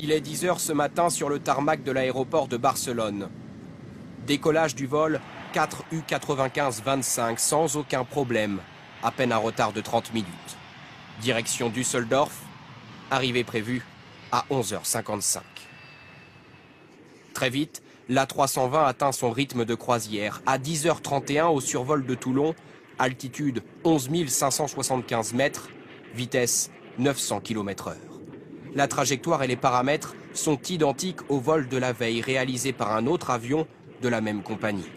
Il est 10 h ce matin sur le tarmac de l'aéroport de Barcelone. Décollage du vol 4U95-25 sans aucun problème, à peine un retard de 30 minutes. Direction Düsseldorf, arrivée prévue à 11h55. Très vite, l'A320 atteint son rythme de croisière. À 10h31 au survol de Toulon, altitude 11 575 mètres, vitesse 900 km/h. La trajectoire et les paramètres sont identiques au vol de la veille réalisé par un autre avion de la même compagnie.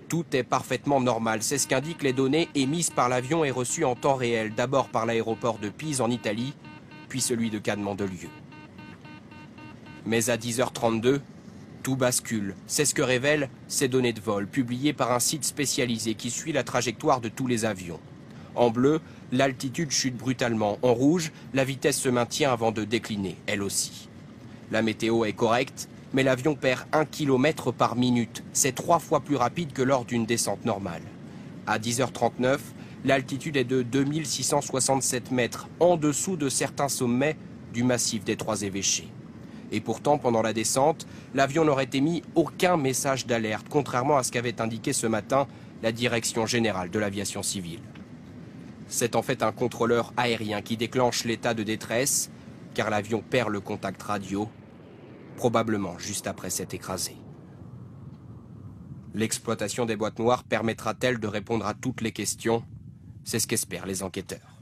Tout est parfaitement normal, c'est ce qu'indiquent les données émises par l'avion et reçues en temps réel, d'abord par l'aéroport de Pise en Italie, puis celui de Cannes-Mandelieu. Mais à 10h32, tout bascule. C'est ce que révèlent ces données de vol, publiées par un site spécialisé qui suit la trajectoire de tous les avions. En bleu, l'altitude chute brutalement. En rouge, la vitesse se maintient avant de décliner, elle aussi. La météo est correcte, mais l'avion perd 1 km par minute. C'est 3 fois plus rapide que lors d'une descente normale. À 10h39, l'altitude est de 2667 mètres, en dessous de certains sommets du massif des Trois Évêchés. Et pourtant, pendant la descente, l'avion n'aurait émis aucun message d'alerte, contrairement à ce qu'avait indiqué ce matin la Direction générale de l'aviation civile. C'est en fait un contrôleur aérien qui déclenche l'état de détresse, car l'avion perd le contact radio, probablement juste après s'être écrasé. L'exploitation des boîtes noires permettra-t-elle de répondre à toutes les questions? C'est ce qu'espèrent les enquêteurs.